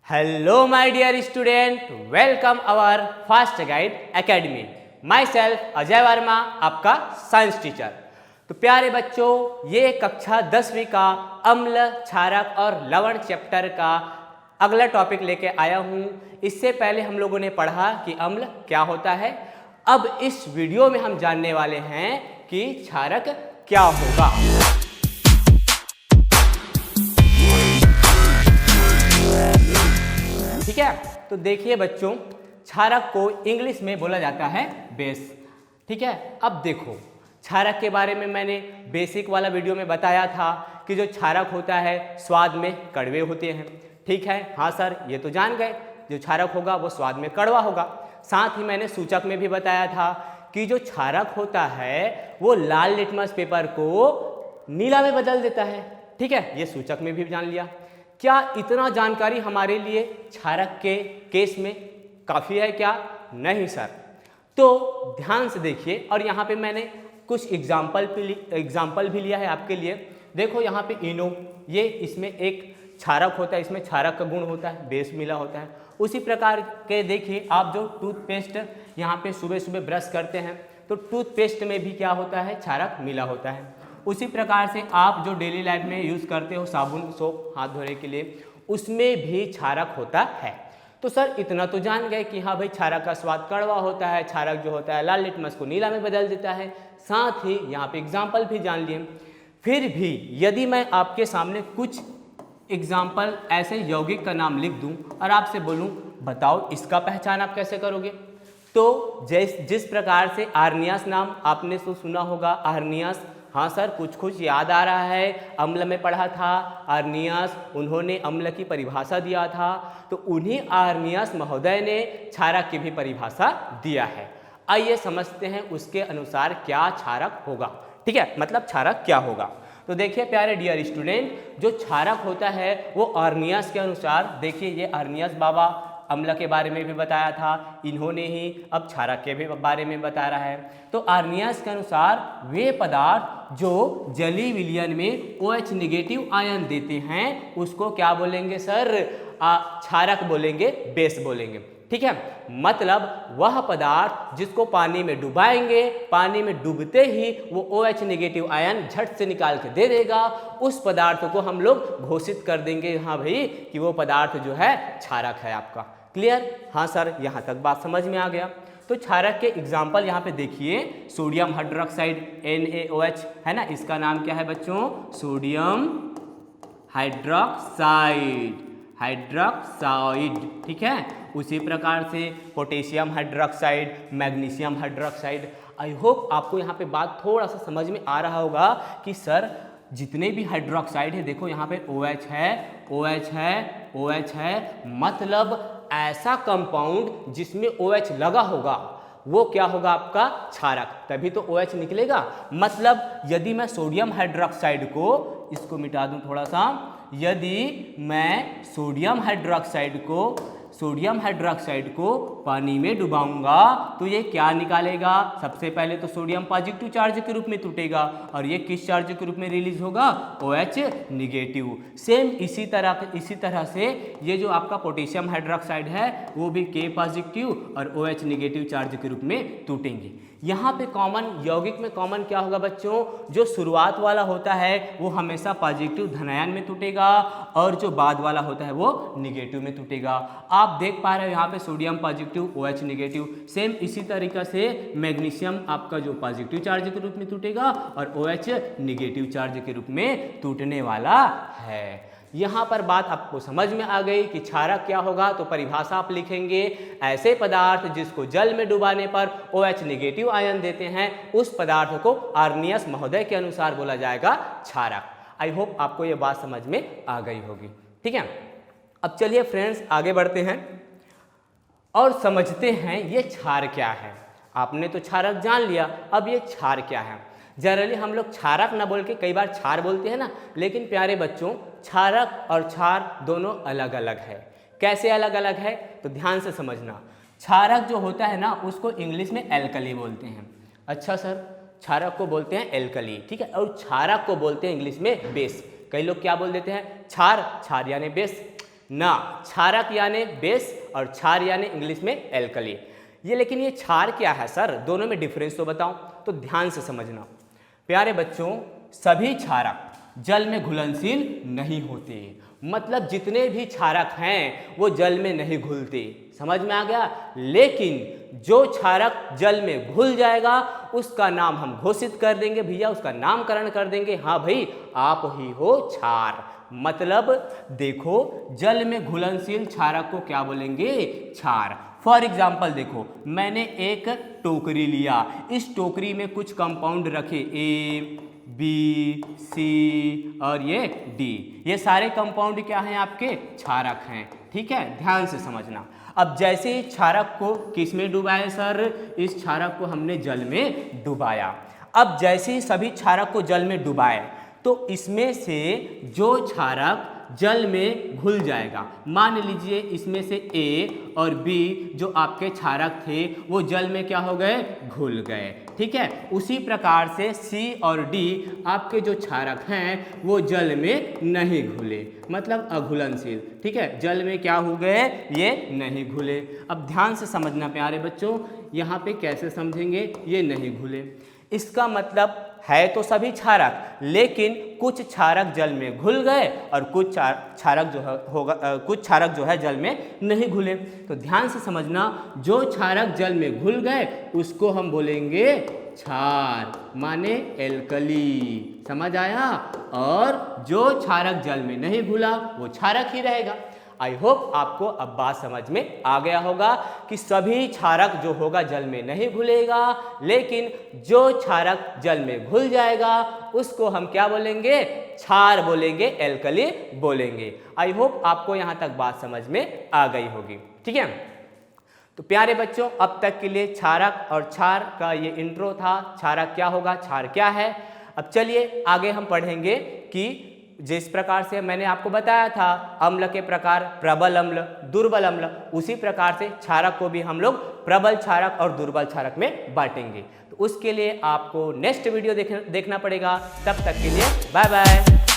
Hello my dear student, welcome our fast guide academy. Myself Ajay Verma, आपका science teacher. तो प्यारे बच्चों, ये कक्षा 10वीं का अम्ल, क्षारक और लवण चैप्टर का अगला टॉपिक लेके आया हूँ। इससे पहले हम लोगों ने पढ़ा कि अम्ल क्या होता है। अब इस वीडियो में हम जानने वाले हैं कि क्षारक क्या होगा। ठीक है, तो देखिए बच्चों, क्षारक को इंग्लिश में बोला जाता है बेस। ठीक है, अब देखो, क्षारक के बारे में मैंने बेसिक वाला वीडियो में बताया था कि जो क्षारक होता है स्वाद में कड़वे होते हैं। ठीक है, हाँ सर, ये तो जान गए, जो क्षारक होगा वो स्वाद में कड़वा होगा। साथ ही मैंने सूचक में भी बताया था कि जो क्षारक होता है वो लाल लिटमस पेपर को नीला में बदल देता है। ठीक है, ये सूचक में भी जान लिया। क्या इतना जानकारी हमारे लिए क्षारक के केस में काफ़ी है क्या? नहीं सर। तो ध्यान से देखिए, और यहाँ पे मैंने कुछ एग्जाम्पल भी लिया है आपके लिए। देखो यहाँ पे इनो, ये इसमें एक क्षारक होता है, इसमें क्षारक का गुण होता है, बेस मिला होता है। उसी प्रकार के देखिए आप जो टूथपेस्ट यहाँ पे सुबह सुबह ब्रश करते हैं तो टूथपेस्ट में भी क्या होता है, क्षारक मिला होता है। उसी प्रकार से आप जो डेली लाइफ में यूज़ करते हो साबुन, सोप, हाथ धोने के लिए, उसमें भी क्षारक होता है। तो सर इतना तो जान गए कि हाँ भाई, क्षारक का स्वाद कड़वा होता है, क्षारक जो होता है लाल लिटमस को नीला में बदल देता है। साथ ही यहाँ पे एग्जाम्पल भी जान लिए। फिर भी यदि मैं आपके सामने कुछ एग्जाम्पल ऐसे यौगिक का नाम लिख दूँ और आपसे बोलूँ बताओ इसका पहचान आप कैसे करोगे, तो जिस प्रकार से आर्नियस नाम आपने तो सुना होगा, आर्नियस, हाँ सर कुछ याद आ रहा है, अम्ल में पढ़ा था आर्नियस, उन्होंने अम्ल की परिभाषा दिया था। तो उन्हीं आर्नियस महोदय ने क्षारक की भी परिभाषा दिया है। आइए समझते हैं उसके अनुसार क्या क्षारक होगा। ठीक है, मतलब क्षारक क्या होगा। तो देखिए प्यारे डियर स्टूडेंट, जो क्षारक होता है वो आर्नियस के अनुसार, देखिए ये आर्नियस बाबा अम्ल के बारे में भी बताया था, इन्होंने ही अब क्षारक के भी बारे में बता रहा है। तो आर्नियस के अनुसार वे पदार्थ जो जलीय विलयन में OH नेगेटिव आयन देते हैं उसको क्या बोलेंगे सर? क्षारक बोलेंगे, बेस बोलेंगे। ठीक है, मतलब वह पदार्थ जिसको पानी में डुबाएंगे, पानी में डूबते ही वो OH नेगेटिव आयन झट से निकाल के दे देगा, उस पदार्थ को हम लोग घोषित कर देंगे हाँ भाई कि वो पदार्थ जो है क्षारक है आपका। क्लियर? हाँ सर, यहाँ तक बात समझ में आ गया। तो क्षारक के एग्जाम्पल यहाँ पे देखिए, सोडियम हाइड्रोक्साइड NaOH है ना, इसका नाम क्या है बच्चों? सोडियम हाइड्रोक्साइड, ठीक है। उसी प्रकार से potassium hydroxide, magnesium hydroxide. I hope आपको यहाँ पे बात थोड़ा सा समझ में आ रहा होगा कि सर जितने भी हाइड्रोक्साइड है, देखो यहाँ पे OH है, मतलब ऐसा कंपाउंड जिसमें OH लगा होगा वो क्या होगा आपका? क्षारक, तभी तो OH निकलेगा। मतलब यदि मैं सोडियम हाइड्रोक्साइड को, इसको मिटा दूं थोड़ा सा, यदि मैं सोडियम हाइड्रोक्साइड को पानी में डुबाऊंगा तो ये क्या निकालेगा? सबसे पहले तो सोडियम पॉजिटिव चार्ज के रूप में टूटेगा, और ये किस चार्ज के रूप में रिलीज होगा? OH negative. सेम इसी तरह से ये जो आपका पोटेशियम हाइड्रोक्साइड है वो भी K पॉजिटिव और OH निगेटिव चार्ज के रूप में टूटेंगे। यहाँ पे कॉमन यौगिक में कॉमन क्या होगा बच्चों? जो शुरुआत वाला होता है वो हमेशा पॉजिटिव धनायन में टूटेगा, और जो बाद वाला होता है वो निगेटिव में टूटेगा। आप देख पा रहे हो यहाँ पे sodium positive, OH negative. Same इसी तरीके से मैग्नीशियम आपका जो पॉजिटिव चार्ज के रूप में टूटेगा और OH निगेटिव चार्ज के रूप में टूटने वाला है। यहाँ पर बात आपको समझ में आ गई कि क्षारक क्या होगा। तो परिभाषा आप लिखेंगे, ऐसे पदार्थ जिसको जल में डुबाने पर OH नेगेटिव आयन देते हैं उस पदार्थ को आर्नियस महोदय के अनुसार बोला जाएगा क्षारक। आई होप आपको ये बात समझ में आ गई होगी। ठीक है, अब चलिए फ्रेंड्स आगे बढ़ते हैं और समझते हैं ये क्षार क्या है। आपने तो क्षारक जान लिया, अब ये क्षार क्या है। जनरली हम लोग क्षारक ना बोल के कई बार क्षार बोलते हैं ना, लेकिन प्यारे बच्चों क्षारक और क्षार दोनों अलग अलग है। कैसे अलग अलग है? तो ध्यान से समझना। क्षारक जो होता है ना उसको इंग्लिश में एल्कली बोलते हैं। अच्छा सर, क्षारक को बोलते हैं एल्कली, ठीक है, और क्षारक को बोलते हैं इंग्लिश में बेस। कई लोग क्या बोल देते हैं? क्षार यानी बेस। ना। क्षारक यानी बेस और क्षार यानी इंग्लिश में एल्कली। ये लेकिन ये क्षार क्या है सर, दोनों में डिफरेंस तो बताओ। तो ध्यान से समझना प्यारे बच्चों, सभी क्षारक जल में घुलनशील नहीं होते। मतलब जितने भी क्षारक हैं वो जल में नहीं घुलते, समझ में आ गया। लेकिन जो क्षारक जल में घुल जाएगा उसका नाम हम घोषित कर देंगे भैया, उसका नामकरण कर देंगे, हाँ भाई आप ही हो क्षार। मतलब देखो, जल में घुलनशील क्षारक को क्या बोलेंगे, क्षार। फॉर एग्जाम्पल देखो, मैंने एक टोकरी लिया, इस टोकरी में कुछ कंपाउंड रखे ए बी सी और ये डी, ये सारे कंपाउंड क्या हैं आपके, क्षारक हैं। ठीक है, ध्यान से समझना। अब जैसे ही क्षारक को किस में डुबाया सर, इस क्षारक को हमने जल में डुबाया। अब जैसे ही सभी क्षारक को जल में डुबाए तो इसमें से जो क्षारक जल में घुल जाएगा, मान लीजिए इसमें से ए और बी जो आपके क्षारक थे वो जल में क्या हो गए, घुल गए। ठीक है, उसी प्रकार से सी और डी आपके जो क्षारक हैं वो जल में नहीं घुले, मतलब अघुलनशील। ठीक है, जल में क्या हो गए, ये नहीं घुले। अब ध्यान से समझना प्यारे बच्चों, यहाँ पे कैसे समझेंगे, ये नहीं घुले, इसका मतलब है तो सभी क्षारक, लेकिन कुछ क्षारक जल में घुल गए और कुछ क्षारक कुछ क्षारक जो है जल में नहीं घुले। तो ध्यान से समझना, जो क्षारक जल में घुल गए उसको हम बोलेंगे क्षार, माने एल्कली, समझ आया। और जो क्षारक जल में नहीं घुला वो क्षारक ही रहेगा। आई होप आपको अब बात समझ में आ गया होगा कि सभी क्षारक जो होगा जल में नहीं घुलेगा, लेकिन जो क्षारक जल में घुल जाएगा उसको हम क्या बोलेंगे, क्षार बोलेंगे, एल्कली बोलेंगे। आई होप आपको यहाँ तक बात समझ में आ गई होगी। ठीक है, तो प्यारे बच्चों अब तक के लिए क्षारक और क्षार का ये इंट्रो था। क्षारक क्या होगा, क्षार क्या है। अब चलिए आगे हम पढ़ेंगे कि जिस प्रकार से मैंने आपको बताया था अम्ल के प्रकार, प्रबल अम्ल, दुर्बल अम्ल, उसी प्रकार से क्षारक को भी हम लोग प्रबल क्षारक और दुर्बल क्षारक में बांटेंगे। तो उसके लिए आपको नेक्स्ट वीडियो देखना पड़ेगा। तब तक के लिए बाय बाय।